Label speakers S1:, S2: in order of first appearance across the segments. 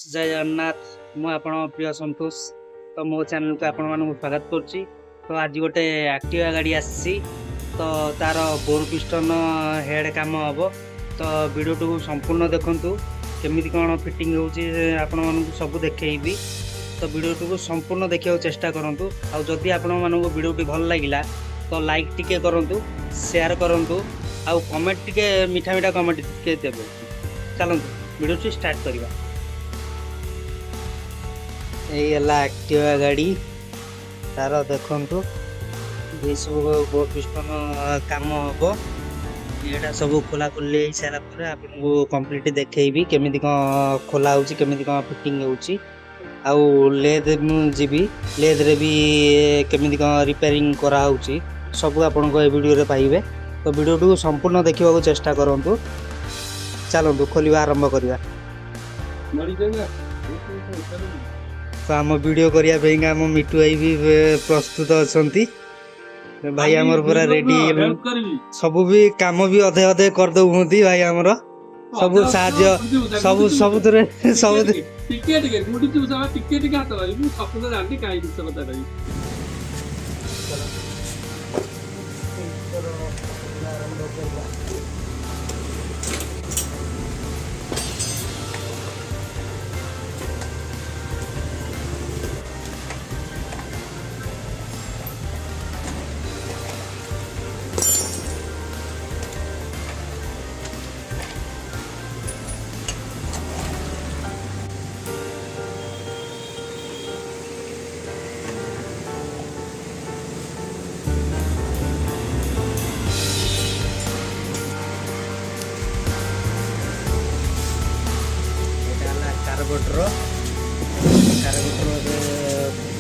S1: जय जगन्नाथ मु आपण प्रिय संतोष तो मो चैनल को आपण मानक स्वागत करछि। तो आज गोटे एक्टिवा गाड़ी आसी तो तार बोर पिस्टन हेड काम हम तो वीडियो को संपूर्ण देखंतु केमिति कोन फिटिंग होउछि आपण मानक सब देखैबी। तो वीडियो को संपूर्ण देखिया चेष्टा करंतु आ जदि आपण मानक वीडियो भल लागिला तो लाइक टिके करंतु शेयर करंतु आ कमेंट टिके मीठा मीठा कमेंट टिके देबो। चलंतु वीडियो स्टार्ट करबा। एक्टिवा गाड़ी तार देखु ये सब बोर्ड पिस्टन काम हम ये सब खोला खोली सारा पर आपको कंप्लीट देखी केमी खोला होमी फिटिंग होद जी लेद रे भी केमी रिपेयरिंग कराऊँच सब आपण वीडियो पाइबे। तो वीडियो को संपूर्ण देखा चेष्टा करूँ। चलतु खोलिया आरंभ करवा। तो आम वीडियो करने आम मिटू भाई भी प्रस्तुत अच्छा भाई आमर पूरा रेडी सब भी काम भी अधे अधे कर दौंती भाई आमर सब साहाଯ୍ୟ सब सब सब कार्बोरेटर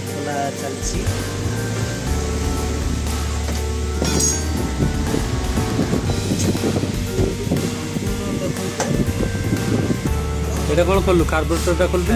S1: खोला चलती
S2: এটা কোন করলু কার্বোরেটরটা খুলবি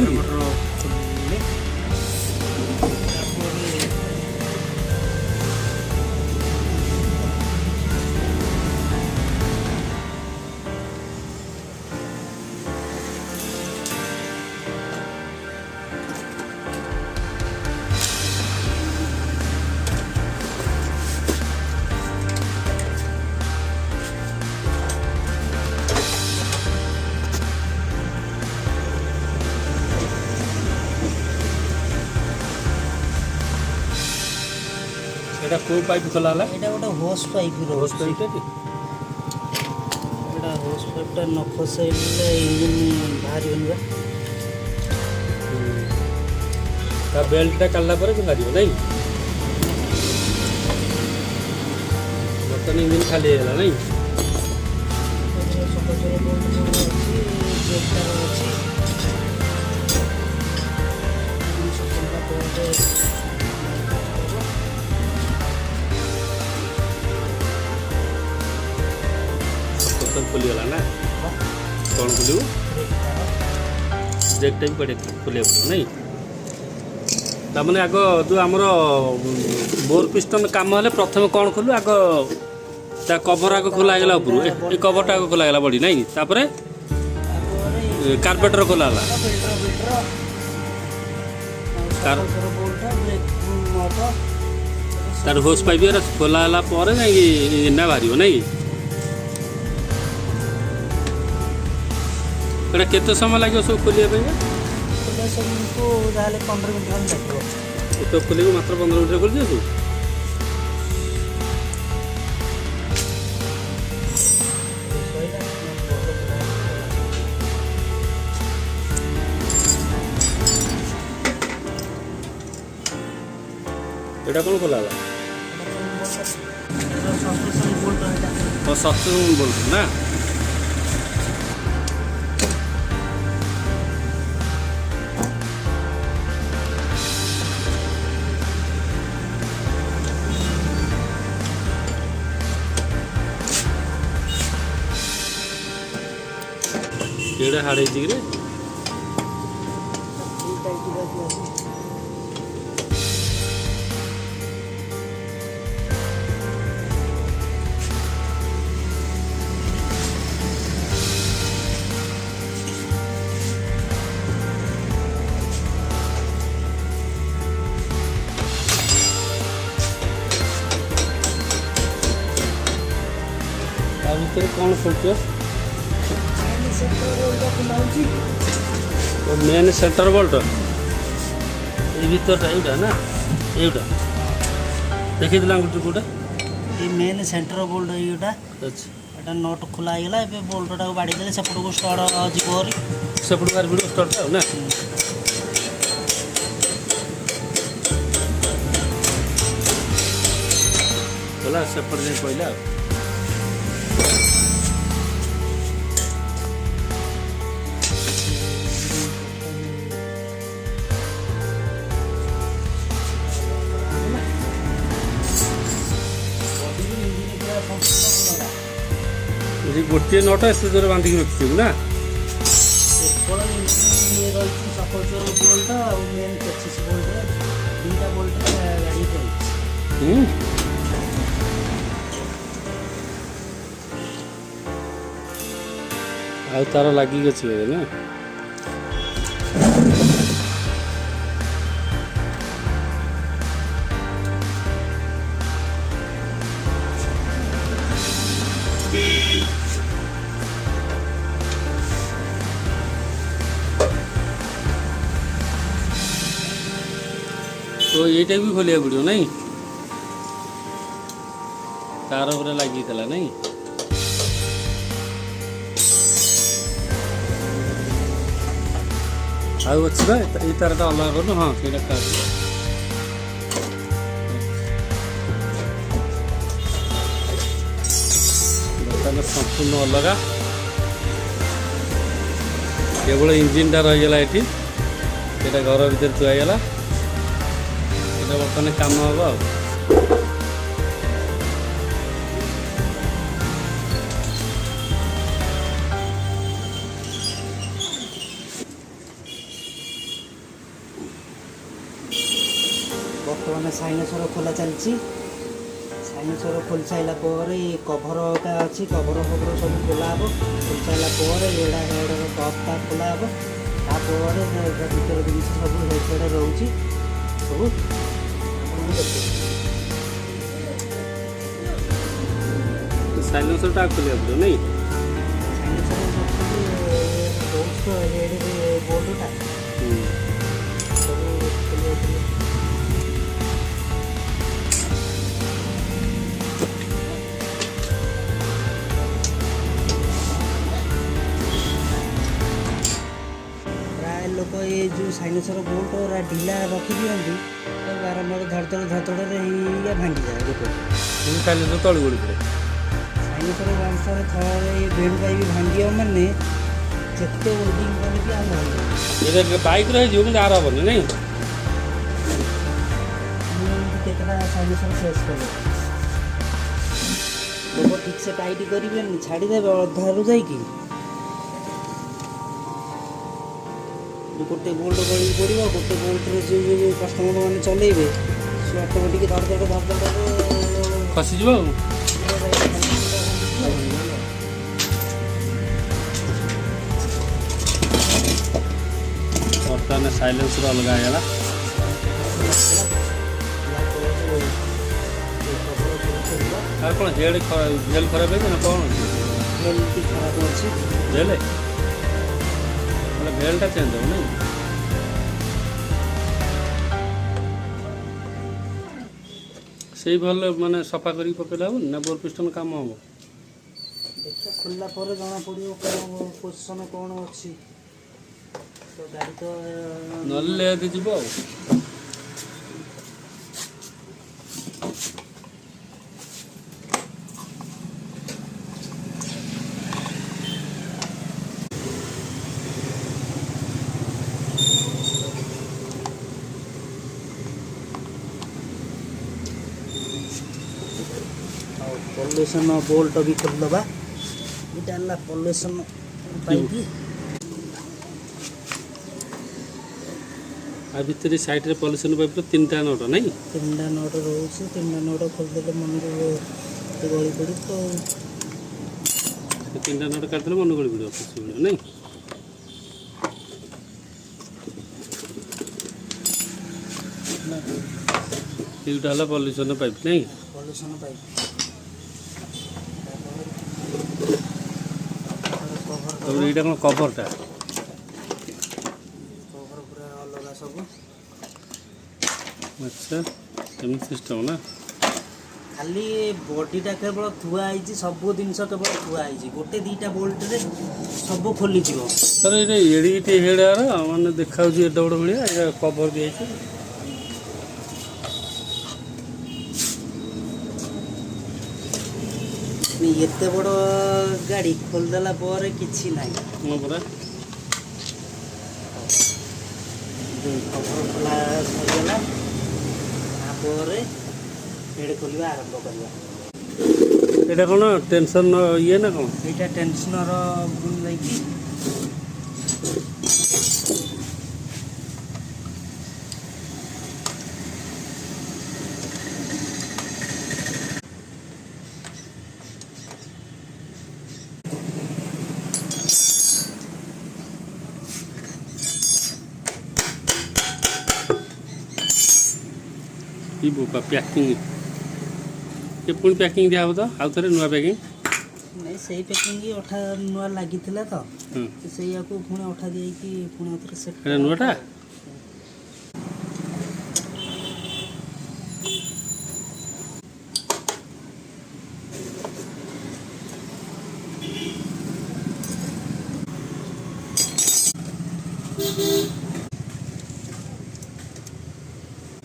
S2: এটা কো পাইপ খোলা হলা
S1: এটা ওটা হোস পাইপ
S2: হোস পাইপটা কি
S1: এটা হোস পাইপটা ন খসাইলে ইঞ্জিন বাহারিবনি বা
S2: তা বেল্টটা কাটলা পরে বাহারিব নাই বর্তমান ইঞ্জিন খালি ହେଲା নাই खुलीगला ना कौन खुलू जेक टाइम पड़े खुले नहीं तमें आग जो आमर बोर पिस्टन काम हेल्ले प्रथम कौन खोलु आग ता कवर आग खोलागला ऊपर ये कवरटा आग खोलागला बड़ी नहीं तापर कार्बोरेटर खोलागला तार होस पाइप खोलागला ना बाहर नहीं एटा केते समय लगे सब खोलिया पे
S1: को जाले 15 मिनिट लगे
S2: तो खोली मात्र 15 मिनिट खोल दियो एटा कोन खोलाला
S1: सस्पेंशन बोल्ट है
S2: तो सस्पेंशन बोल्ट ना केड़ा हाड़े जिगरे ଭିତରେ କ'ଣ ଖୋଲୁଛ? ମେନ୍ ସେଣ୍ଟର ବୋଲ୍ଟ ଏଇ ଭିତରଟା ଏଇଟା ନା ଏଇଟା ଦେଖିଥିଲା ଗୋଟେ କୋଉଟା
S1: ये मेन सेंटर बोल्ट एटा
S2: ଆଚ୍ଛା
S1: एटा नट खोला ହେଇଗଲା ଏବେ ବୋଲ୍ଟଟାକୁ ବାଡ଼ି ଦେଲେ ସେପଟକୁ ଷ୍ଟଡ୍ ଯିବ ହେରି
S2: ସେପଟୁ କାର ଭିଡ଼ିଓ ଷ୍ଟର୍ଟ ଆଉ ନା ଗଲା ସେପଟେ ଯାଇ କହିଲା ଆଉ ଏଠି ଗୋଟିଏ ନଟ ଏତେ ଜୋରେ ବାନ୍ଧିକି ରଖିଥିବୁ ନା
S1: ରହିଛି ସପୋର୍ଟର ବୋଲ୍ଟ ଆଉ ମେନ୍ ପେଚିସ୍ ବୋଲ୍ଟ ଦୁଇଟା ବୋଲ୍ଟରେ ଗାଡ଼ି ରହିଛି
S2: ଆଉ ତାର ଲାଗିକି ଅଛି ବୋଧେ ନା तो এইটা ବି ଖୋଲିବାକୁ ପଡ଼ିବ ନାଇଁ ତାର ଉପରେ ଲାଗିଥିଲା ନାଇଁ ଆଉ ଅଛି ବା ଏଇ ତାରଟା ଅଲଗା କରୁନୁ ହଁ ସେଇଟା କାଟ ବର୍ତ୍ତମାନ ସମ୍ପୂର୍ଣ୍ଣ ଅଲଗା କେବଳ ଇଞ୍ଜିନଟା ରହିଗଲା ଏଠି ସେଇଟା ଘର ଭିତରେ ଥୁଆ ହେଇଗଲା এটা বর্তমানে কাম হব ଆଉ
S1: ବର୍ତ୍ତମାନ ସାଇନସର ଖୋଲା ଚାଲିଛି ସାଇନସର ଖୋଲି ସାରିଲା ପରେ କଭର ଏକା ଅଛି କଭର ଫଭର ସବୁ ଖୋଲା ହେବ ଖୋଲି ସାରିଲା ପରେ ଏଇଟା ହେଡ଼ର ଟପ୍ଟା ଖୋଲା ହେବ ତାପରେ ଭିତର ଜିନିଷ ସବୁ ହେଡ଼୍ ସେଡ଼୍ ରହୁଛି ସବୁ
S2: ସାଇଲେନ୍ସରଟା ଖୋଲିବାକୁ ପଡ଼ିବ ନାଇଁ
S1: ବୋଲ୍ଟଟା ପ୍ରାୟ ଲୋକ ଏ ଯେଉଁ ସାଇଲେନ୍ସର ବୋଲ୍ଟ ଢିଲା ରଖିଦିଅନ୍ତି ବାରମ୍ବାର ଧଡ଼ଧଡ଼ରେ ହେଇକା ଭାଙ୍ଗିଯାଏ ଗୋଟେ
S2: ସାଇଲେନ୍ସର ତଳୁ ଗଳି ପଡ଼େ
S1: ସାଇଲେନ୍ସର ବାଉଁଶରେ ଥରେ ଏ ବେଣ୍ଡ ପାଇପ୍ ଭାଙ୍ଗିବ ମାନେ ଯେତେ ୱେଲ୍ଡିଂ କଲେ ବି ଆଉ ଭାଙ୍ଗିବ
S2: ଏଇଟା ବାଇକ୍ର ହେଇଯିବ କିନ୍ତୁ ଆର ହେବନି ନାଇଁ
S1: ମୁଁ ଏମିତି କେତେଟା ସାଇଲେନ୍ସର ଫେସ୍ କଲେ ଲୋକ ଠିକ୍ସେ ଟାଇଟ୍ କରିବେନି ଛାଡ଼ିଦେବେ ଅଧାରୁ ଯାଇକି ଗୋଟେ ବୋଲ୍ଟ ଗଳି ପଡ଼ିବ ଗୋଟେ ବୋଲ୍ଟରେ ଯେଉଁ କଷ୍ଟମର ମାନେ ଚଲେଇବେ ସେ ଅଟୋମେଟିକ୍ ଧଡ଼ଧଡ଼ରେ
S2: ଖସିଯିବ ଆଉ ବର୍ତ୍ତମାନ ସାଇଲେନ୍ସର ଅଲଗା ହେଇଗଲା ଆଉ କ'ଣ ଜେଲ୍ ଖରାପ ହେଇଛି ନା କ'ଣ
S1: ଖରାପ ଅଛି
S2: ଜେଲ୍ ବେଲ୍ଟଟା ଚେଞ୍ଜ ହେବ ନାଇଁ ସେଇ ଭଲ ମାନେ ସଫା କରିକି ପକେଇଲେ ହେବନି ନା ବୋର୍ ପିଷ୍ଟନ କାମ ହେବ
S1: ଦେଖିବା ଖୋଲିଲା ପରେ ଜଣାପଡ଼ିବ କ'ଣ ପୋଜିସନ୍ କ'ଣ ଅଛି ତ ଗାଡ଼ି ତ
S2: ନହେଲେ ଲେଟ୍ ଯିବ ଆଉ
S1: ପଲ୍ୟୁସନ୍ ବୋଲ୍ଟ ବି ଖୋଲିଦେବା ଏଇଟା ହେଲା ପଲ୍ୟୁସନ୍ ପାଇପ୍
S2: ଆ ଭିତରେ ସାଇଡ଼୍ରେ ପଲ୍ୟୁସନ୍ ପାଇପ୍ର ତିନିଟା ନଟ ନାଇଁ
S1: ତିନିଟା ନଟ ରହୁଛି ତିନିଟା ନଟ ଖୋଲିଦେଲେ ମନକୁ ଗଳି ପଡ଼ିବ ତ
S2: ତିନିଟା ନଟ କାଟିଦେଲେ ମନେ ଗଳି ପଡ଼ିବ ପଡ଼ିବ ନାଇଁ ଏଇଟା ହେଲା ପଲ୍ୟୁସନ୍ ପାଇପ୍ ନାଇଁ
S1: ପଲ୍ୟୁସନ୍ ପାଇପ୍
S2: ତାପରେ ଏଇଟା କ'ଣ କଭରଟା?
S1: କଭର ପୁରା ଅଲଗା ସବୁ।
S2: ଆଚ୍ଛା ଏମିତି ସିଷ୍ଟମ୍ ନା?
S1: ଖାଲି ବଡିଟା କେବଳ ଥୁଆ ହେଇଛି, ସବୁ ଜିନିଷ କେବଳ ଥୁଆ ହେଇଛି, ଗୋଟେ ଦିଟା ବୋଲ୍ଟରେ ସବୁ ଖୋଲିଯିବ।
S2: ସାର୍ ଏଇଟା ଏଡ଼ିଟେ ହେଡ଼ାର ମାନେ ଦେଖାଯାଉଛି ଏତେ ବଡ଼ ଭଳିଆ, ଏଇଟା କଭର ଦିଆଯାଇଛି।
S1: ଏତେ ବଡ଼ ଗାଡ଼ି ଖୋଲିଦେଲା ପରେ କିଛି ନାହିଁ।
S2: ହଁ ପରା।
S1: କଭର ଖୋଲା ସରିଗଲା, ତାପରେ ହେଡ଼ ଖୋଲିବା ଆରମ୍ଭ କରିବା।
S2: ଏଇଟା କ'ଣ ଟେନସନ୍ ଇଏ ନା କ'ଣ?
S1: ଏଇଟା ଟେନସନର ଯାଇକି
S2: କି ବୋପା ପ୍ୟାକିଂ, ଏ ପୁଣି ପ୍ୟାକିଂ ଦିଆହେବ ତ ଆଉ ଥରେ ନୂଆ ପ୍ୟାକିଂ?
S1: ନାଇଁ, ସେଇ ପ୍ୟାକିଂ ଅଠା ନୂଆ ଲାଗିଥିଲା ତ,
S2: ହୁଁ,
S1: ସେଇଆକୁ ପୁଣି ଅଠା ଦେଇକି ପୁଣି ଆଉଥରେ ସେଟ୍।
S2: ଏଇଟା ନୂଆଟା?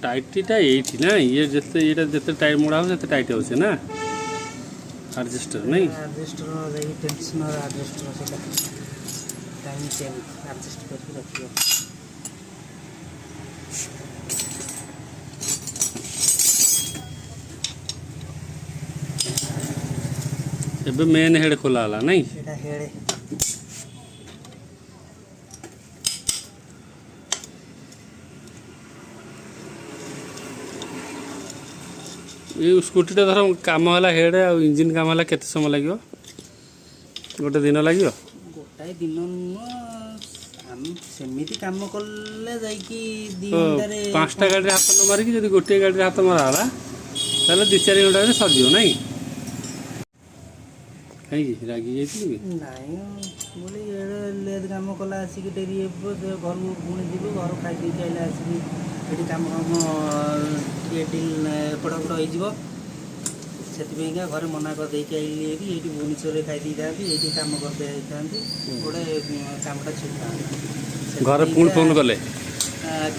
S2: টাইটটা এইটি না, ইয়ে যেতে এটা যেতে টাইট মোড়া হবে সেতে টাইট হচ্ছে না আডজস্টার নাই?
S1: ଆଡ଼ଜଷ୍ଟର ଯାଇକି ଟେନସନର ଆଡ଼ଜଷ୍ଟର ସେଇଟା ଟାଇମ୍ ଚେଞ୍ଜ ଆଡ଼ଜଷ୍ଟ କରିକି ରଖିବ।
S2: ଏବେ ମେନ୍ ହେଡ଼ ଖୋଲା ହେଲା ନାଇଁ?
S1: ସେଇଟା ହେଡ଼୍
S2: ଏ ସ୍କୁଟିଟା ଧର କାମ ହେଲା ହେଡ଼ ଆଉ ଇଞ୍ଜିନ୍ କାମ ହେଲା କେତେ ସମୟ ଲାଗିବ? ଗୋଟେ ଦିନ ଲାଗିବ?
S1: ଗୋଟାଏ ଦିନ ନୁହଁ, ଆମେ ସେମିତି କାମ କଲେ ଯାଇକି 2
S2: ତ
S1: ଘଣ୍ଟାରେ
S2: 5ଟା ଗାଡ଼ିରେ ହାତ ନ ମାରିକି ଯଦି ଗୋଟିଏ ଗାଡ଼ିରେ ହାତ ମରା ହେଲା ତାହେଲେ 2-4 ଘଣ୍ଟାରେ ସରିଯିବ ନାଇଁ? କାହିଁକି ରାଗି ଯାଇଥିଲି କି?
S1: ନାଇଁ ବୋଲି ଲେଟ୍ କାମ କଲା, ଆସିକି ଡେରି ହେବ, ଘରକୁ ପୁଣି ଯିବୁ, ଘର ଖାଇ ଦେଇକି ଆଇଲେ ଆସିକି ଏଠି କାମ ଟିକେ ଏପଟ ସେପଟ ହେଇଯିବ। ସେଥିପାଇଁକା ଘରେ ମନା କରିଦେଇକି ଆଇଲି, ଏଇଠି ଭୁବନେଶ୍ୱରରେ ଖାଇ ଦେଇଥାନ୍ତି, ଏଇଠି କାମ କରିଦେଇ ଯାଇଥାନ୍ତି, ଗୋଟେ କାମଟା ଛିଡ଼ିଥାନ୍ତି।
S2: ଘରେ ପୁଣି ଫୋନ୍ କଲେ?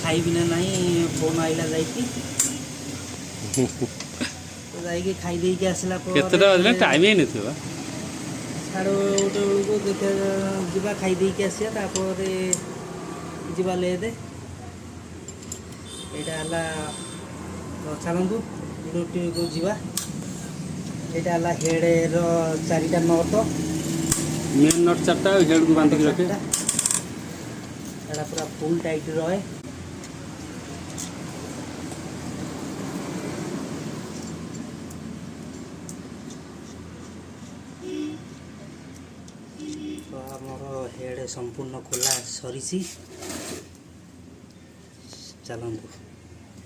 S1: ଖାଇବି ନା ନାହିଁ, ଫୋନ୍ ଆଇଲା ଯାଇକି ଯାଇକି ଖାଇ ଦେଇକି ଆସିଲା ପରେ
S2: କେତେଟା ବାଜିଲା? ଟାଇମ୍ ହେଇନଥିବ?
S1: 1:30 ବେଳକୁ ଦେଖିବା ଯିବା, ଖାଇ ଦେଇକି ଆସିବା, ତାପରେ ଯିବା ଲେଟ୍। ଏଇଟା ହେଲା ଚାଲନ୍ତୁ ରୁଟିକୁ ଯିବା। ଏଇଟା ହେଲା ହେଡ଼ର 4ଟା ନଟ୍,
S2: ମେନ୍ ନଟ୍ 4ଟା ଆଉ ହେଡ଼କୁ ବାନ୍ଧିକି ରଖେ।
S1: ଏଇଟା ପୁରା ଫୁଲ୍ ଟାଇଟ୍ ରହେ। ତ ଆମର ହେଡ଼ ସମ୍ପୂର୍ଣ୍ଣ ଖୋଲା ସରିଛି। ଚାଲନ୍ତୁ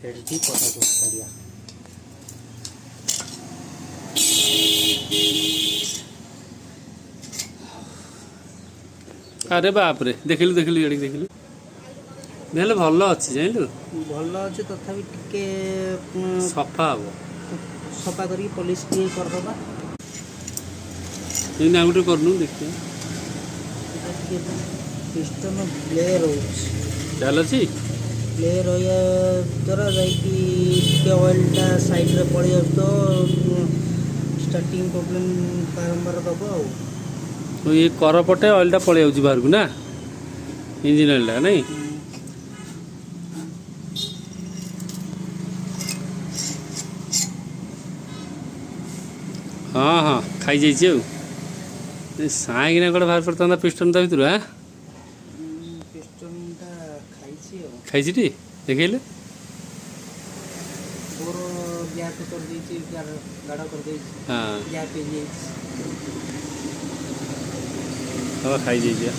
S1: ହେଡ଼ଟି ପଦାକୁ କରିବା।
S2: ଆରେ ବାପରେ, ଦେଖିଲୁ ଏଡ଼ିକି ଦେଖିଲୁ, ଦେଲେ ଭଲ ଅଛି ଜାଣିଲୁ,
S1: ଭଲ ଅଛି, ତଥାପି ଟିକେ
S2: ସଫା ହବ।
S1: ସଫା କରିକି ପଲିସ୍ ଟିକେ କରିଦେବା।
S2: ଏଇନା ଆଉ ଗୋଟେ କରୁନୁ ଦେଖିବା।
S1: ଏଇଟା ଟିକେ ପିଷ୍ଟନ ପ୍ଲେ ରହୁଛି,
S2: ଚାଲୁଛି?
S1: ପ୍ଲେ ରହିବା ଦ୍ୱାରା ଯାଇକି ଟିକେ ଅଏଲ୍ଟା ସାଇଡ଼୍ରେ ପଳେଇ ଯାଉଛି, ତ ଷ୍ଟାର୍ଟିଂ ପ୍ରୋବ୍ଲେମ୍ ବାରମ୍ବାର ଦେବ ଆଉ।
S2: ଏ କର ପଟେ ଅଏଲ୍ଟା ପଳେଇ ଯାଉଛି ବାହାରକୁ ନା, ଇଞ୍ଜିନ୍ ଅଏଲ୍ଟା ନାଇଁ? ହଁ ହଁ, ଖାଇଯାଇଛି ଆଉ। ସାଇଁକିନା ଗୋଟେ ବାହାର ପଡ଼ିଥାନ୍ତା ପିଷ୍ଟନ୍ ତା ଭିତରୁ।
S1: ପିଷ୍ଟନଟା ଖାଇଛି ଆଉ।
S2: ଖାଇଛିଟି? ଦେଖେଇଲେ।
S1: ମୋର ଗ୍ୟାପ୍ କରିଦେଇଛି, ଗାଢ଼ କରିଦେଇଛି,
S2: ହଁ
S1: ଗ୍ୟାପ୍ ହେଇଯାଇଛି।
S2: ହଁ ଖାଇଯାଇଛି।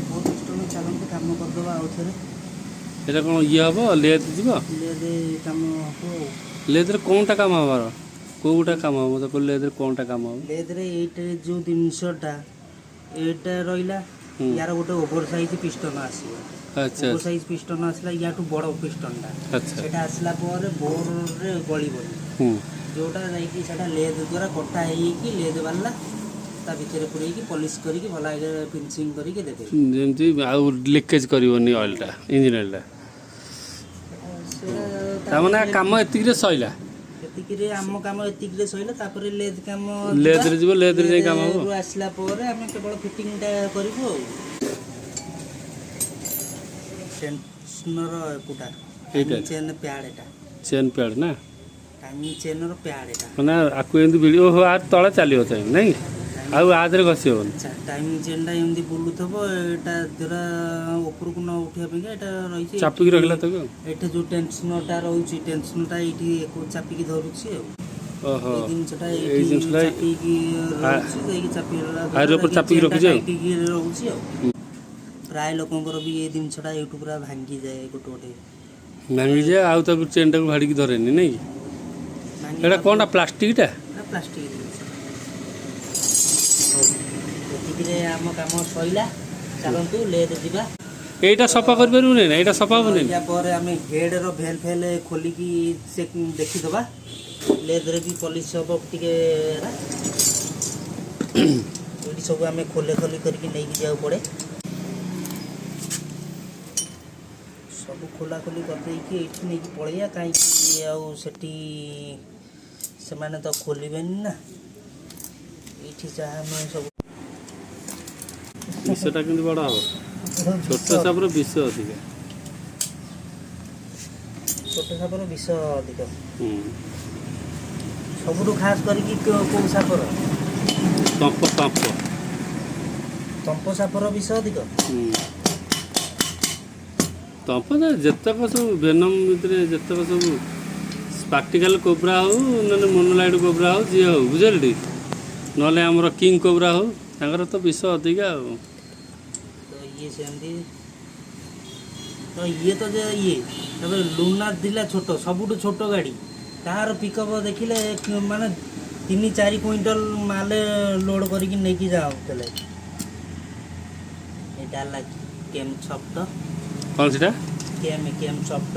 S1: ବହୁତ ପିଷ୍ଟନ ଚାଲନ୍ତୁ କାମ କରିଦେବା ଆଉ ଥରେ।
S2: এটা କ'ଣ ଇଏ ହେବ? ଲେଥ୍ ଯିବ?
S1: ଲେଦ୍ କାମ ହେବ ଆଉ।
S2: ଲେଥ୍ରେ କ'ଣଟା କାମ ହେବାର? କୋଉଟା କାମ ହବ ମତେ କହିଲେ ଏଥିରେ କଣଟା କାମ ହବ?
S1: ଲେଦରେ ଏଇଟା ଯୋଉ ଜିନିଷଟା ଏଇଟା ରହିଲା,
S2: ହୁଁ।
S1: ୟାର ଗୋଟେ ଓଭର ସାଇଜ ପିଷ୍ଟନ ଆସିବ।
S2: ଆଚ୍ଛା
S1: ଓଭର ସାଇଜ ପିଷ୍ଟନ ଆସିଲା, ୟାଠୁ ବଡ଼ ପିଷ୍ଟନଟା
S2: ଆଚ୍ଛା
S1: ସେଟା ଆସିଲା ପରେ ବୋରରେ ଗଳିବନି,
S2: ହୁଁ
S1: ଯୋଉଟା ଯାଇକି ସେଟା ଲେଦ୍ ଦ୍ୱାରା କଟା ହେଇକି ଲେଦ୍ ବାଲା ତା ଭିତରେ ପୁରେଇକି ପଲିସ କରିକି ଭଲ ଭାବରେ ଫିନିସିଂ କରିକି ଦେବେ।
S2: ଯେମିତି ଆଉ ଲିକେଜ୍ କରିବନି ଅଏଲଟା, ଇଞ୍ଜିନ ଅଏଲଟା। ତାମାନେ କାମ ଏତିକିରେ ସଇଲା।
S1: ଏତିକିରେ ଆମ କାମ ଏତିକିରେ ସଇଲା। ତାପରେ ଲେଦ୍ କାମ
S2: ଲେଦରେ ଯିବ, ଲେଦରେ ଯାଇ କାମ ହବ।
S1: ଲେଦରୁ ଆସିଲା ପରେ ଆମେ କେବଳ ଫିଟିଂଟା କରିବୁ ଆଉ। ଟେନସନର ଏକୁଟା
S2: ଏଇଟା
S1: ଚେନ୍ ପ୍ୟାଡ୍, ଏଟା
S2: ଚେନ୍ ପ୍ୟାଡ୍ ନା,
S1: ଟାଇମିଂ ଚେନର ପ୍ୟାଡ୍ ଏଟା।
S2: ମାନେ ଆକୁ ଏମିତି ଭିଡ଼ିଓ ଆ ତଳେ ଚାଲିବ ଚାହିଁ ନାଇଁ, ଆଉ ଆ ଦେହରେ ଘଷି ହବନି।
S1: ଆଚ୍ଛା, ଟାଇମିଂ ଚେନ୍ଟା ଏମିତି ବୁଲୁଥିବ, ଏଟା ଧର ଉପରକୁ ନ ଉଠିବା ପାଇଁକା ଏଟା ରହିଛି
S2: ଚାପିକି ରଖିଲା ତାକୁ ଆଉ।
S1: ଏଠି ଯୋଉ ଟେନସନଟା ରହୁଛି, ଟେନସନଟା ଏଇଠି ଚାପିକି ଧରୁଛି ଆଉ।
S2: ଓହୋ,
S1: ଏଇ ଜିନିଷଟା
S2: ଏଇ
S1: ଏଇଠି
S2: ଜିନିଷଟା
S1: ଚାପିକି ରହୁଛି, ଯାଇକି ଚାପିଲା
S2: ଆରି ଉପରେ ଚାପିକି ରଖିଛି ଆଉ।
S1: ଟାଇଟିକି ରହୁଛି ଆଉ। ପ୍ରାୟ ଲୋକଙ୍କର ବି ଏଇ ଜିନିଷଟା ଏଇଠୁ ପୁରା ଭାଙ୍ଗିଯାଏ, ଗୋଟେ ଗୋଟେ
S2: ଭାଙ୍ଗିଯାଏ, ଆଉ ତାକୁ ଚେନ୍ଟାକୁ ଭାଡ଼ିକି ଧରେନି ନାଇଁ କି? ଏଇଟା କ'ଣଟା ପ୍ଲାଷ୍ଟିକଟା?
S1: ପ୍ଲାଷ୍ଟିକ ଜିନିଷ। ଏତିକିରେ ଆମ କାମ ସଇଲା। ଚାଲନ୍ତୁ ଲେଦ୍ ଯିବା।
S2: ଏଇଟା ସଫା କରିପାରିବୁନି ନା, ଏଇଟା ସଫା ହବନି।
S1: ୟା ପରେ ଆମେ ହେଡର ଭେଲ୍ ଫେଲ୍ ଖୋଲିକି ଦେଖିଦବା। ଲେଦରେ ବି ପଲିସ ହବ ଟିକେ। ଏଇଠି ସବୁ ଆମେ ଖୋଲି କରିକି ନେଇକି ଯିବାକୁ ପଡ଼େ। ସବୁ ଖୋଲାଖୋଲି କରିଦେଇକି ଏଇଠି ନେଇକି ପଳେଇବା, କାହିଁକି ଆଉ ସେଠି ସେମାନେ ତ ଖୋଲିବେନି ନା। ଏଇଠି ଯାହା ଆମେ ସବୁ
S2: ବିଷଟା କିନ୍ତୁ ବଡ଼ ହବ, ଛୋଟ ସାପର ବିଷ ଅଧିକା।
S1: ଛୋଟ ସାପର ବିଷ ଅଧିକ।
S2: ହୁଁ,
S1: ସବୁଠୁ ଖାସ୍ କରିକି କୋଉ ସାପର?
S2: ତମ୍ପ
S1: ତମ୍ପ ସାପର ବିଷ ଅଧିକ।
S2: ତମ୍ପ ଯେତେକ ସବୁ ଭେନମ୍ ଭିତରେ ଯେତେକ ସବୁ ସ୍ପାର୍ଟିକାଲ କୋବ୍ରା ହଉ, ନହେଲେ ମୋନୋଲାଇଟ୍ କୋବ୍ରା ହଉ, ଯିଏ ହଉ ବୁଝିଲେ, ନହେଲେ ଆମର କିଙ୍ଗ କୋବ୍ରା ହଉ, ତାଙ୍କର ତ ବିଷ ଅଧିକା ଆଉ।
S1: ତ ଇଏ ସେମିତି, ତ ଇଏ ତ ଯେ ଇଏ ତାପରେ ଲୁନା ଥିଲା ଛୋଟ, ସବୁଠୁ ଛୋଟ ଗାଡ଼ି, ତାର ପିକଅପ୍ ଦେଖିଲେ ମାନେ 3-4 କୁଇଣ୍ଟାଲ ମାଲ ଲୋଡ଼ କରିକି ନେଇକି ଯାଉଥିଲେ। ଏଇଟା ହେଲା କେମ୍ ସଫ୍ଟ।
S2: କ'ଣ ସେଟା?
S1: କେମ୍ ସଫ୍ଟ।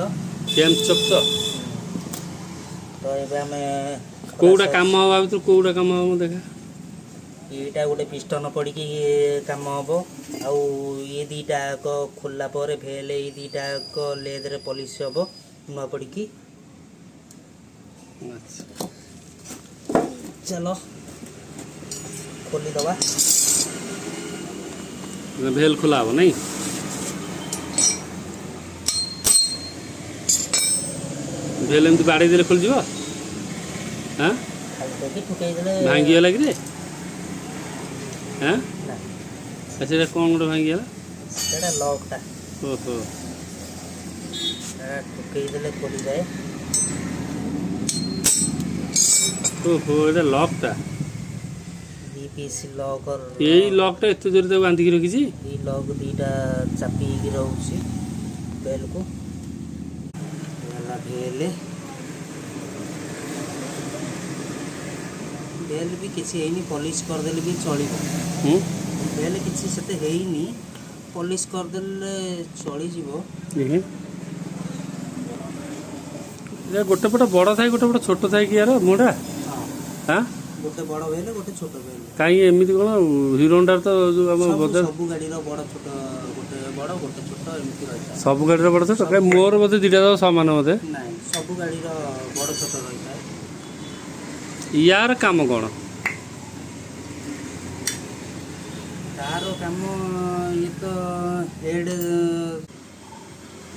S2: କେମ୍ ସଫ୍ଟ।
S1: ତ ଏବେ ଆମେ
S2: କୋଉଟା କାମ ହବ ଆ ଭିତରୁ, କୋଉଟା କାମ ହବ ଦେଖା?
S1: ଏଇଟା ଗୋଟେ ପିଷ୍ଟନ ପଡ଼ିକି କାମ ହବ, ଆଉ ଇଏ ଦୁଇଟା ଯାକ ଖୋଲିଲା ପରେ ଭେଲ୍ ଏଇ ଦୁଇଟା ଯାକ ଲେଦରେ ପଲିସ ହବ ନୂଆ ପଡ଼ିକି। ଚାଲ ଖୋଲିଦବା।
S2: ଭେଲ୍ ଖୋଲା ହବ ନାଇଁ? ଭେଲ୍ ଏମିତି ବାଡ଼େଇ ଦେଲେ ଖୋଲିଯିବ? ହାଁ, ଭାଙ୍ଗିଗଲା କିରେ? ହାଁ, ସେଇଟା କ'ଣ ଗୋଟେ ଭାଙ୍ଗିଗଲା?
S1: ସେଇଟା ଲକ୍ଟା।
S2: ଓହୋ,
S1: ଠୁକେଇ ଦେଲେ ଖୋଲିଯାଏ।
S2: ଓହୋ, ଏଇଟା ଲକ୍ଟା।
S1: 2 ପିସ୍ ଲକ୍।
S2: ଏଇ ଲକ୍ଟା ଏତେ ଜୋରେ ତାକୁ ବାନ୍ଧିକି ରଖିଛି?
S1: ଏଇ ଲକ୍ ଦୁଇଟା ଚାପିକି ରହୁଛି ବେଲ୍କୁ। ହେଲା ବେଲ୍ ବି କିଛି ହେଇନି, ପଲିସ କରିଦେଲେ ବି ଚଳିବ। ବେଲ୍ କିଛି ସେତେ ହେଇନି, ପଲିସ କରିଦେଲେ ଚଳିଯିବ।
S2: ଗୋଟେ ପଟ ବଡ଼ ଥାଏ, ଗୋଟେ ପଟ ଛୋଟ ଥାଏ କି ୟାର ମୁହଁଟା? ହାଁ,
S1: ଗୋଟେ ବଡ଼ ବେଲ୍, ଗୋଟେ ଛୋଟ ବେଲ୍।
S2: କାହିଁକି ଏମିତି କ'ଣ? ହିରୋ ହୋଣ୍ଡାର ତ ଯୋଉ ଆମ ବଜାର
S1: ସବୁ ଗାଡ଼ିର ବଡ଼ ଛୋଟ, ଗୋଟେ ବଡ଼ ଗୋଟେ ଛୋଟ ଏମିତି ରହିଥାଏ।
S2: ସବୁ ଗାଡ଼ିର ବଡ଼ ଛୋଟ? କାହିଁ ମୋର ବୋଧେ ଦୁଇଟା ଯାକ ସମାନ ବୋଧେ।
S1: ନାଇଁ, ସବୁ ଗାଡ଼ିର ବଡ଼ ଛୋଟ ରହିଥାଏ।
S2: ୟାର କାମ କ'ଣ?
S1: ତାର କାମ ଇଏ ତ ହେଡ୍,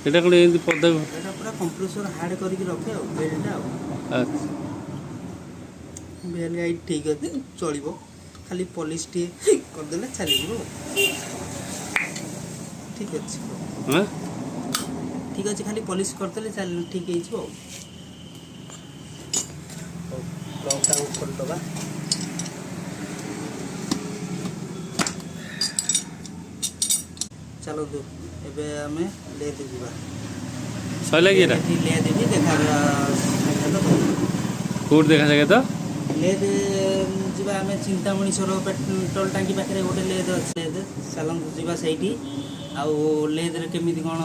S2: ଏଇଟା କ'ଣ ଏମିତି ପଦା?
S1: ଏଇଟା ପୁରା କମ୍ପ୍ରେସର ହାର୍ଡ଼ କରିକି ରଖେ ଆଉ ବେଲ୍ଟା ଆଉ।
S2: ଆଚ୍ଛା,
S1: ବେଲ୍ ଗାଈ ଠିକ୍ ଅଛି, ଚଳିବ। ଖାଲି ପଲିସ ଟିକେ କରିଦେଲେ ଚାଲିଯିବ। ଠିକ୍ ଅଛି,
S2: ହଁ
S1: ଠିକ୍ ଅଛି, ଖାଲି ପଲିସ କରିଦେଲେ ଠିକ୍ ହେଇଯିବ ଆଉ। ଲକ୍ଟାକୁ ଖୋଲିଦେବା। ଚାଲନ୍ତୁ ଏବେ ଆମେ ଲେଦ୍ ଯିବା।
S2: ସଇଲା କି ଏଇଟା?
S1: ଲେଦ୍ ବି ଦେଖା
S2: କୋଉଠି ଦେଖା ଯାଏ ତ?
S1: ଲେଦ୍ ଯିବା ଆମେ ଚିନ୍ତାମଣିଶ୍ୱର ପେଟ୍ରୋଲ ଟାଙ୍କି ପାଖରେ ଗୋଟେ ଲେଦ୍ ଅଛି ଲେଦ୍ ଚାଲନ୍ତୁ ଯିବା ସେଇଠି। ଆଉ ଲେଦ୍ରେ କେମିତି କ'ଣ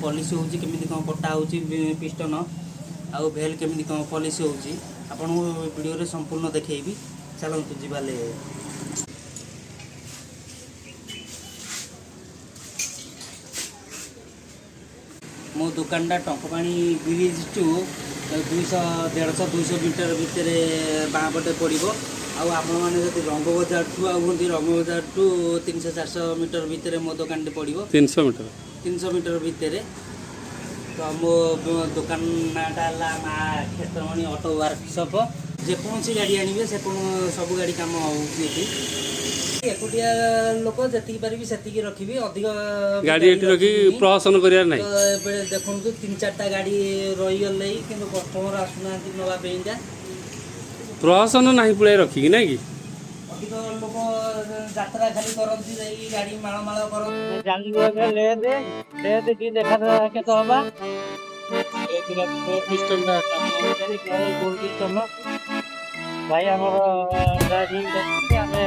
S1: ପଲିସି ହେଉଛି, କେମିତି କ'ଣ କଟା ହେଉଛି ପିଷ୍ଟନ, ଆଉ ଭେଲ୍ କେମିତି କ'ଣ ପଲିସି ହେଉଛି ଆପଣଙ୍କୁ ଭିଡ଼ିଓରେ ସମ୍ପୂର୍ଣ୍ଣ ଦେଖେଇବି। ଚାଲନ୍ତୁ ଯିବା ଲେଦ୍। ମୋ ଦୋକାନଟା ଟଙ୍କପାଣି ବ୍ରିଜ୍ ଟୁ 150-200 ମିଟର ଭିତରେ ବାଁ ପଟେ ପଡ଼ିବ। ଆଉ ଆପଣମାନେ ଯଦି ରଙ୍ଗ ବଜାରଠୁ ଆଉଛନ୍ତି, ରଙ୍ଗ ବଜାରଠୁ 300-400 ମିଟର ଭିତରେ ମୋ ଦୋକାନଟି ପଡ଼ିବ। 300 ମିଟର ଭିତରେ। ତ ମୋ ଦୋକାନ ନାଁଟା ହେଲା ମା କ୍ଷେତ୍ରମଣି ଅଟୋ ୱାର୍କସପ୍। ଯେକୌଣସି ଗାଡ଼ି ଆଣିବେ ସବୁ ଗାଡ଼ି କାମ ହେଉଛି ଏଠି। ଏକୁଟିଆ ଲୋକ ଯେତିକି ପାରିବି ସେତିକି ରଖିବି, ଅଧିକ
S2: ଗାଡ଼ି ଏଠି ରଖି ପ୍ରହସନ କରିବାର ନାହିଁ।
S1: ତ ଏବେ ଦେଖନ୍ତୁ 3-4ଟା ଗାଡ଼ି ରହିଗଲେ କିନ୍ତୁ କଷ୍ଟମର ଆସୁନାହାନ୍ତି ନେବା ପାଇଁକା।
S2: ପ୍ରହସନ ନାହିଁ ପୁଳାଇ ରଖିକି ନାଇଁ କି?
S1: ଅଧିକ ଲୋକ ଯାତ୍ରା ଖାଲି କରନ୍ତି, ଯାଇକି ଗାଡ଼ି ମାଳ କରନ୍ତି। ଜାଣିବୁ ଲେଦ୍ କି ଦେଖା କେତେ ହବା ଭାଇ ଆମର ଡ୍ରାଇଭିଂ କରୁଛନ୍ତି, ଆମେ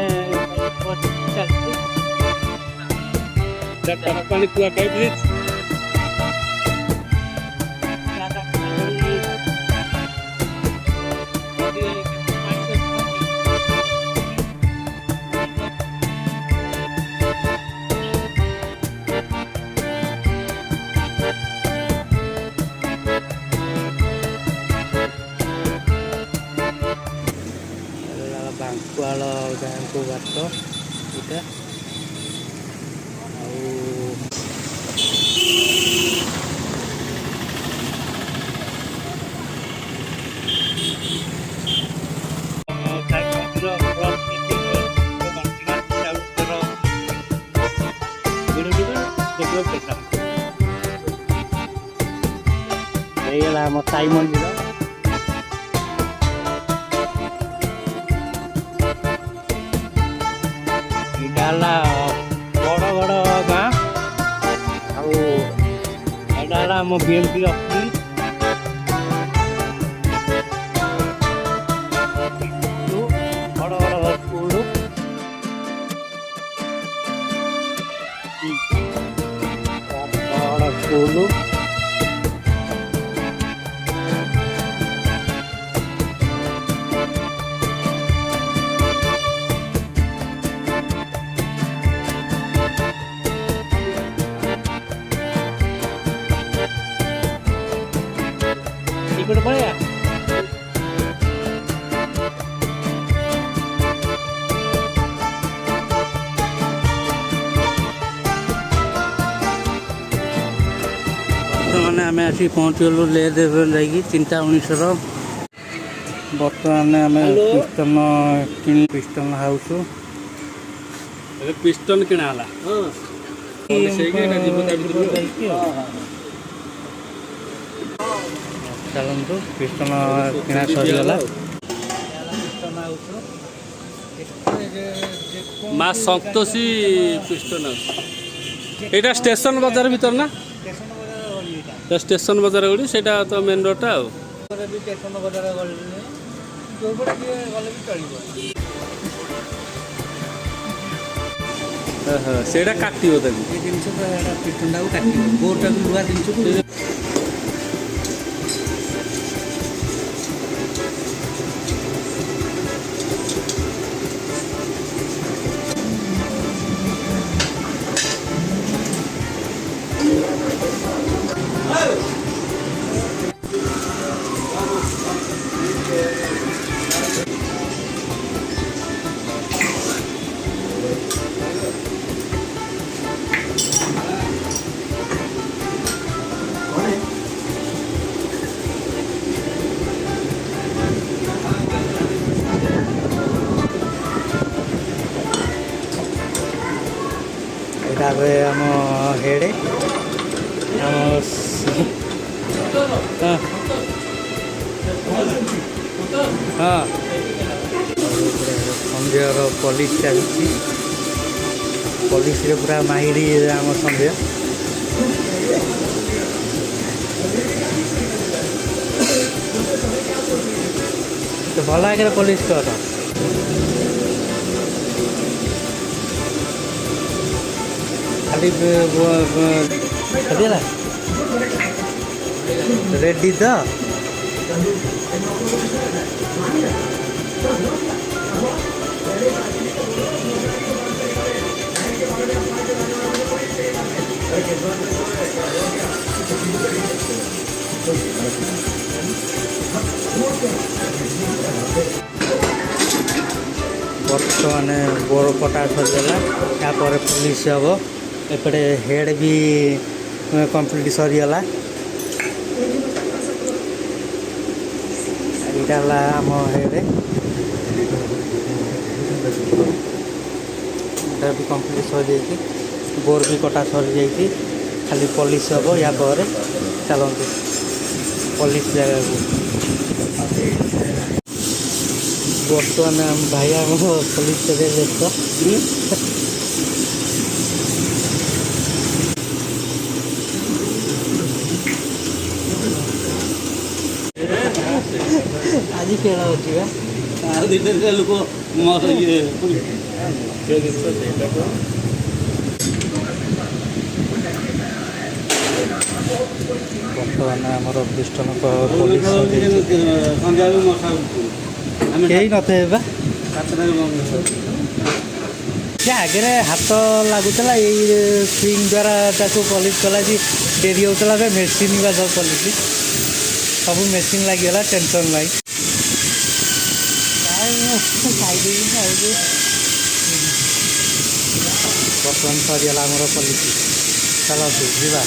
S1: ଚାଲିଛୁ।
S2: ପାଣି କୁଆକାଇ ବ୍ରିଜ
S1: ବାଙ୍କୁଆଳ ଗାଁକୁ ବାଟ ଏଇଟା। ଆଉ ହେଇଗଲା ଆମ ସାଇ ମନ୍ଦିର। ଏଇଟା ହେଲା ବଡ଼ ଗାଁ। ଆଉ ଏଇଟା ହେଲା ଆମ BMP ଅଫିସ୍। ବଡ଼ ସ୍କୁଲ। ବଡ଼ ସ୍କୁଲ। ఇక్కడ పడయా ବର୍ତ୍ତମାନ ଆମେ ଆସି ପହଞ୍ଚିଗଲୁ ଲେଦ୍ ଯାଇକି ଚିନ୍ତାମଣିଶ୍ୱର। ବର୍ତ୍ତମାନ ଆମେ ପିଷ୍ଟନ ପିଷ୍ଟନ ହାଉସ୍
S2: ପିଷ୍ଟନ କିଣା ହେଲା।
S1: ଚାଲନ୍ତୁ ପିଷ୍ଟନ କିଣା ସରିଗଲା।
S2: ମା ସନ୍ତୋଷୀ ପିଷ୍ଟନ ହାଉସ୍। ଏଇଟା ଷ୍ଟେସନ ବଜାର ଭିତରେ ନା? ଷ୍ଟେସନ ବଜାର ଗଳି ସେଇଟା ତ ମେନ୍ ରୋଡ଼ଟା। ଆଉ
S1: ଷ୍ଟେସନ ବଜାର ଗଳି ଯୋଉପଟେ ଟିକେ ଗଲେ ବି ଚଳିବ।
S2: ସେଇଟା କାଟିବ ତାକୁ।
S1: ଏ ଜିନିଷ ପିଷ୍ଟନଟାକୁ କାଟିବ, ବୋର୍ଡଟାକୁ ନୂଆ ଜିନିଷକୁ। এটা ଏବେ ଆମ ହେଡ଼୍ ଆମ ହଁ ସନ୍ଧ୍ୟାର ପଲିସ୍ ଚାଲିଛି। ପଲିସରେ ପୁରା ମାହିରି ଆମ ସନ୍ଧ୍ୟା। तो भल आगे पॉलिश कर खाली रेडी तो बर्तमान बोर कटा सरीगला यापर पुलिस हम एपटे हेड भी कंप्लीट सरीगला यहाँ आम हेड भी कंप्लीट सरी बोर भी कटा सरी जा खाली पॉलिश हम या पर चलते पॉलिश जगह बर्तमान भाई आम पॉलिश जगह व्यस्त आज खेल होगा
S2: लोक
S1: बर्तमान आमर पिस्टन कई नथे आगे हाथ लगुला ये स्प्रिंग द्वारा पॉलिश कला डेरी होता मेसीन बा सब पॉलिश सब मेसीन लगिगला टेंशन नहीं बर्तमान सरीगला आमर पॉलिश चलतु जा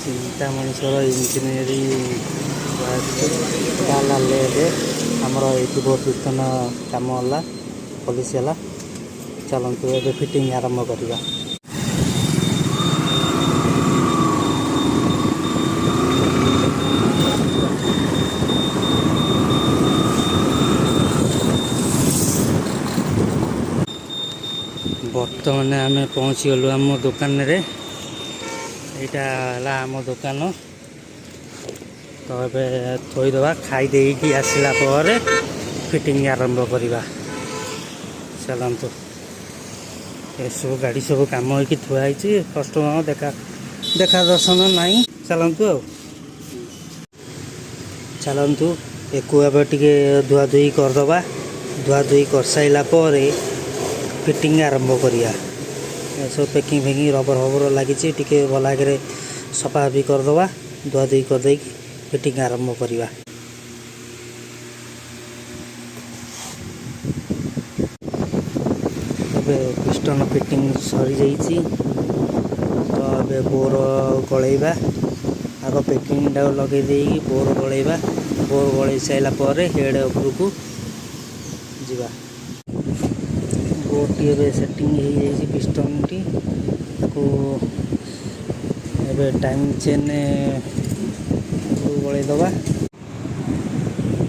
S1: चिंता मनुष्यर इंजीनियरिंग आमर ये बहुत पिस्टन कम है पॉलिश है चलतु ए फिटिंग आरंभ करवा बर्तमान आम पहुँची गलु आम दुकान रे यहाँ आम दुकान तो ये थोईदबा खाई आसला पर फिटिंग आरंभ करवा चलतु ये सब गाड़ी सब कम हो थुआई कस्टमर देखा दर्शन नहीं चलतु चलतु एक धुआ धुई करदे धुआ धुई कर सारा पर फिटिंग आरंभ करिया सब पैकिंग फैकिंग रबर फबर लगी टी भल आगे सफा भी करदे धुआ धुई करदे फिटिंग आरंभ करवा पिस्टन फिटिंग सरी जाइए तो ये बोर गलैबा आग पैकिंग लगे बोर गलैबा बोर गलई सारा पर हेड उपरकू जा बोर्ड टी सेटिंग हो पिस्टन टी ए टाइम चेन गलैदबा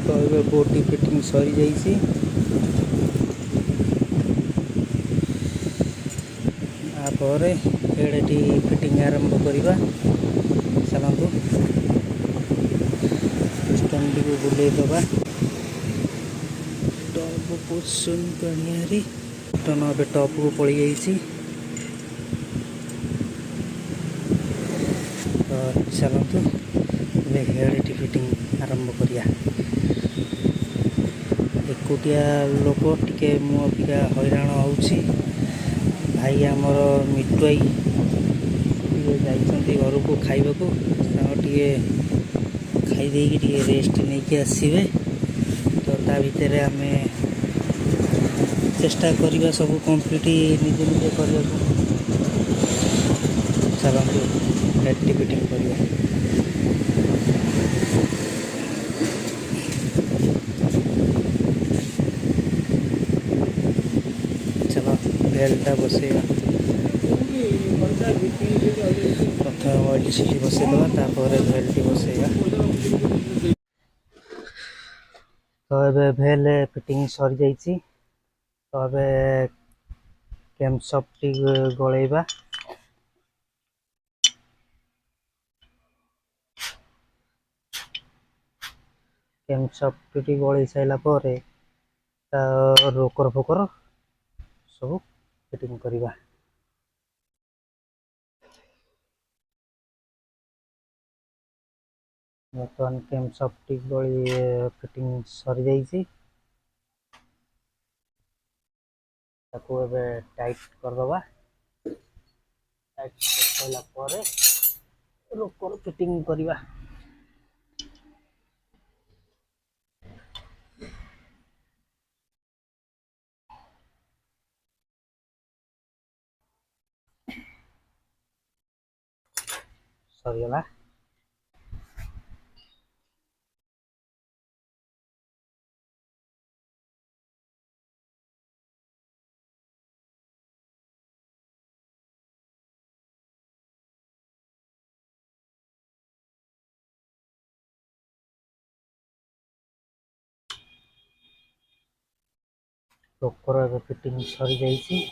S1: तो ये बोर्ड टी फिटिंग सरी जाइए यापर हेड टी फिटिंग आरंभ करवा चलतु पिस्टन टी को बुलेदबा टॉप पोजिशन करियारी पिस्टन अब टॉप को पड़ जाइए तो चलतु हेड टी फिटिंग आरंभ करिया एकुटिया लोक टिके मुझा हैरान होउछि भाई आमर मिटुआई जाइछन्ति घर को खाइबा को टे खाई टे रेस्ट नहीं आसवे तो ता भितर आम चेष्टा करवा सब कंप्लीट निजे निजे करने चलते हेड टी फिटिंग करवा चलो बेल्टा बसैया प्रथम ऑयल सीटी बसईदे तापर भेल्टी बसैया तो ये भेल फिटिंग सरी जाइए तो ये कैमशॉप टी गलैबा କେମ୍ ସଫ୍ଟଟି ଗଳେଇ ସାରିଲା ପରେ ତା ରୋକର ଫୋକର ସବୁ ଫିଟିଂ କରିବା। ବର୍ତ୍ତମାନ କେମ୍ ସଫ୍ଟଟି ଗଳି ଫିଟିଂ ସରିଯାଇଛି, ତାକୁ ଏବେ ଟାଇଟ୍ କରିଦେବା। ଟାଇଟ୍ କରିସାରିଲା ପରେ ରୋକର ଫିଟିଂ କରିବା। ସରିଗଲା। ରୋକର ଏବେ ଫିଟିଂ ସରିଯାଇଛି।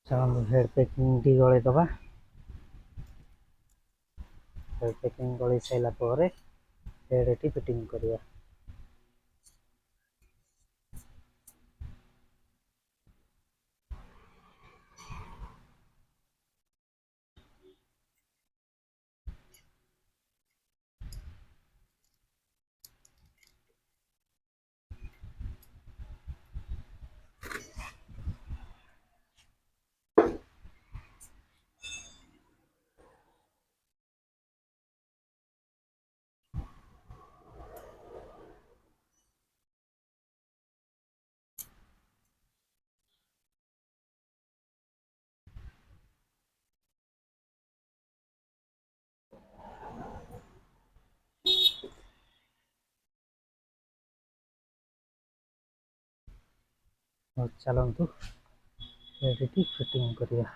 S1: ଚାଲନ୍ତୁ ହେଡ୍ ପ୍ୟାକିଂଟି ଗଳେଇ ଦେବା। ହେଡ୍ ପ୍ୟାକିଂ ଗଳେଇ ସାରିଲା ପରେ ହେଡ୍ଟି ଫିଟିଂ କରିବା। ଚାଲନ୍ତୁ ହେଡ୍ଟି ଫିଟିଂ କରିବା।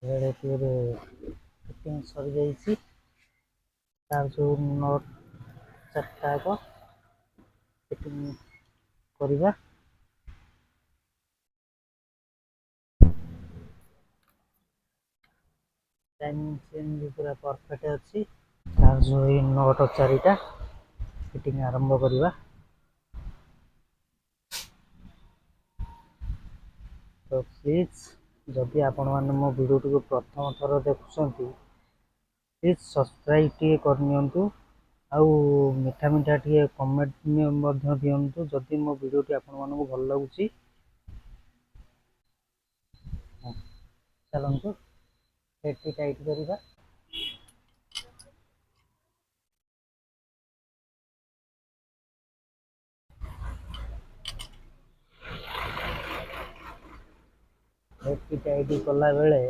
S1: ହେଡ୍ଟି ଏବେ ଫିଟିଂ ସରିଯାଇଛି। ତାର ଯେଉଁ ନଟ୍ ଚାରିଟା ଯାକ ଫିଟିଂ କରିବା। ଟାଇମିଂ ଚେନ୍ ବି ପୁରା ପରଫେକ୍ଟ ଅଛି। ତାର ଯେଉଁ ଏଇ ନଟ୍ ଚାରିଟା ଫିଟିଂ ଆରମ୍ଭ କରିବା। ତ ପ୍ଲିଜ୍ ଯଦି ଆପଣମାନେ ମୋ ଭିଡ଼ିଓଟିକୁ ପ୍ରଥମ ଥର ଦେଖୁଛନ୍ତି, ପ୍ଲିଜ୍ ସବସ୍କ୍ରାଇବ୍ ଟିକେ କରିନିଅନ୍ତୁ, ଆଉ ମିଠା ଟିକେ କମେଣ୍ଟ ମଧ୍ୟ ଦିଅନ୍ତୁ ଯଦି ମୋ ଭିଡ଼ିଓଟି ଆପଣମାନଙ୍କୁ ଭଲ ଲାଗୁଛି। ଚାଲନ୍ତୁ ହେଡ୍ଟି ଟାଇଟ୍ କରିବା। ହେଡ୍ଟି ଟାଇଟ୍ କଲା ବେଳେ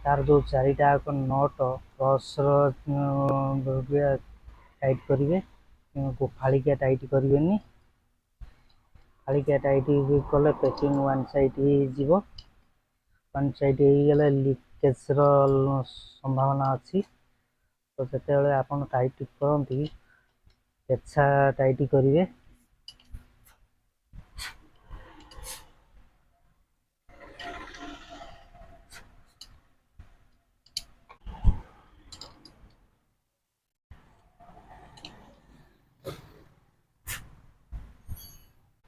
S1: ତାର ଯେଉଁ ଚାରିଟା ଯାକ ନଟ୍ କ୍ରସ୍ର ଟାଇଟ୍ କରିବେ, ଫାଳିକିଆ ଟାଇଟ୍ କରିବେନି। ଫାଳିକିଆ ଟାଇଟ୍ କଲେ ପ୍ୟାକିଂ ୱାନ୍ ସାଇଡ୍ ହେଇଯିବ। ୱାନ୍ ସାଇଡ୍ ହେଇଗଲେ ଲିକେଜ୍ର ସମ୍ଭାବନା ଅଛି। ତ ଯେତେବେଳେ ଆପଣ ଟାଇଟ୍ କରନ୍ତି ପେଛା ଟାଇଟ୍ କରିବେ।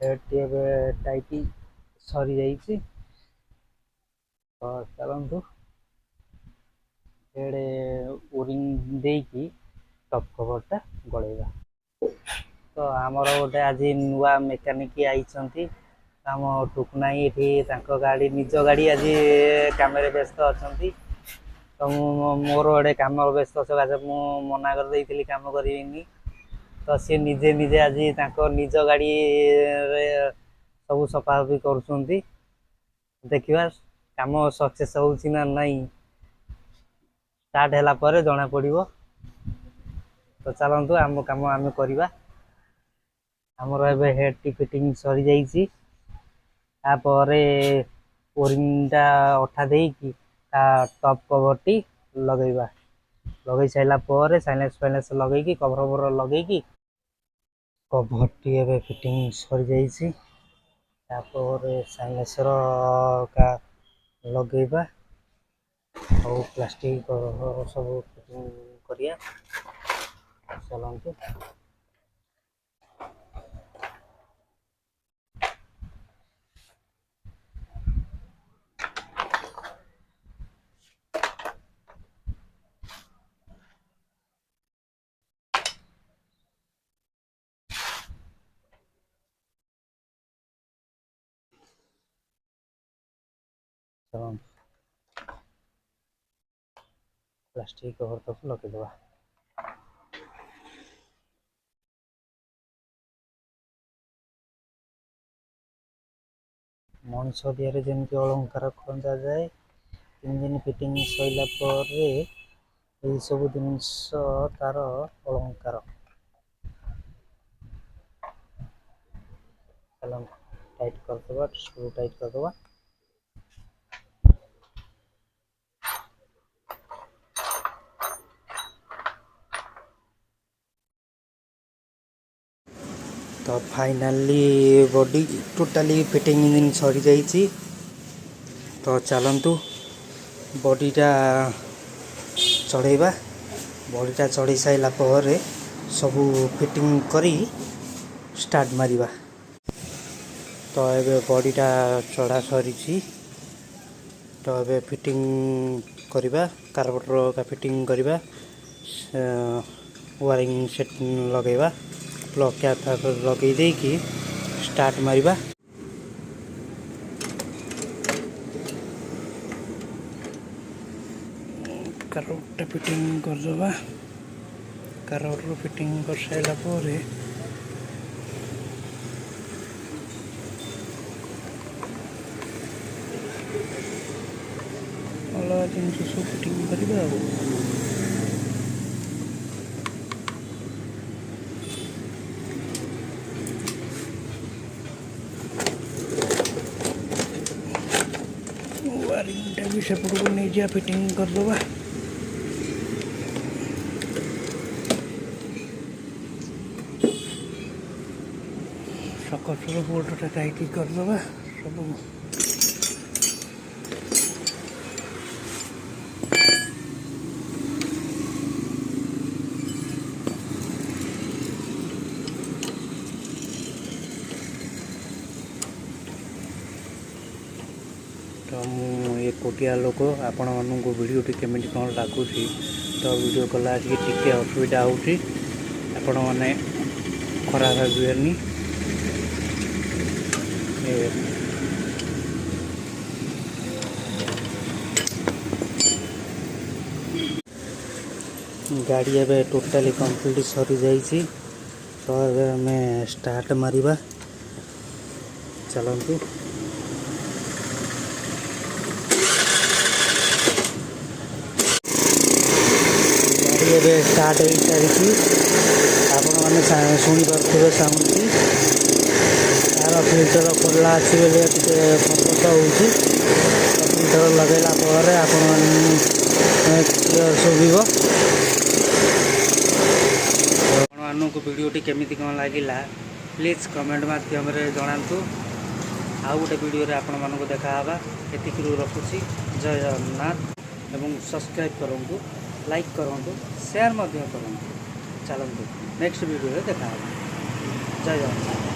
S1: ହେଡ୍ଟି ଏବେ ଟାଇଟ୍ ସରିଯାଇଛି। ତ ଚାଲନ୍ତୁ ହେଡ୍ ଓରିଂ ଦେଇକି ଟପ୍ କଭର୍ଟା ଗଳେଇବା। तो आमर गोटे आज नुआ मेकानिक आइछंती आम टुकुनाई एठी तांको गाड़ी निज गाड़ी आज काम व्यस्त अछंती। तो मोर गोटे कम व्यस्त सकाशे मु मना कर देइथिली काम करिनी। तो सी निजे निजे आज तांको निज गाड़ी सब सफासफी करुछंती। देखिबा काम सक्सेस होउछि ना नहीं स्टार्ट हैला पर जना पड़िबो। तो चलतु आम कम आम करवा आमर एबे हेड टी फिटिंग सरी जाइछि तापर ओरिंगटा अठा देकी ता टॉप कवर टी लगेबा लगे साइला पर साइलेंस फाइलेंस लगेकी कवर कवर लगेकी कवर टी एबे फिटिंग सरी जाइछि तापर साइलेंसर का लगेबा और प्लास्टिक सब फिटिंग करिया चलतु। प्लास्टिक कवर तक लगेदवा मनुष्य दिहरे जमी अलंकार खंजा जाए 3 दिन फिटिंग सैला पर सब जिनस तार अलंकार टाइट करदे स्क्रू टाइट करदे। तो finally body totally fitting engine सरी जाइए। तो चलतु बॉडीटा चढ़ेबा बॉडीटा चढ़ी साइला पर सब फिटिंग करी स्टार्ट मारिबा। तो एबे बॉडीटा चढ़ा सरी तो एबे फिटिंग करिबा कार्बोरेटर का फिटिंग करिबा वायरिंग सेट लगेबा प्लग कैप लगे देकी स्टार्ट मारिबा। कार्बोरेटर फिटिंग करदबा कार्बोरेटर फिटिंग कर साइला पर अलग जिनस सब फिटिंग करिबा। वायरिंगटा भी सेपट को नहीं जा फिटिंग करदबा। सकल बोल्टटा टाइट करदबा सब तो मुझे कोटिया लोक आपण मानक वीडियो केमी कौन लगुच तो वीडियो कला टी असुविधा होपण मैंने खराब भावेनि। गाड़ी एबे टोटाली कंप्लीट सरी जाइए। तो एबे हमें स्टार्ट मारिबा चलतु। गाड़ी एबे स्टार्ट हो सारी आपण मैंने शुणी पारे साउंड की तार फिल्टर खोला अच्छी बेले फर्क हो फिल्टर लगेला पर शुभ आपको वीडियोटी केमिति कौन लगिला प्लीज कमेंट माध्यम जनातु। आउ गोटे वीडियो रे आपण मानक देखा एतिक रखुची। जय जगन्नाथ एवं सब्सक्राइब करूँ लाइक करूँ शेयर करूँ। चलतु नेक्स्ट वीडियो देखा जय जगन्नाथ।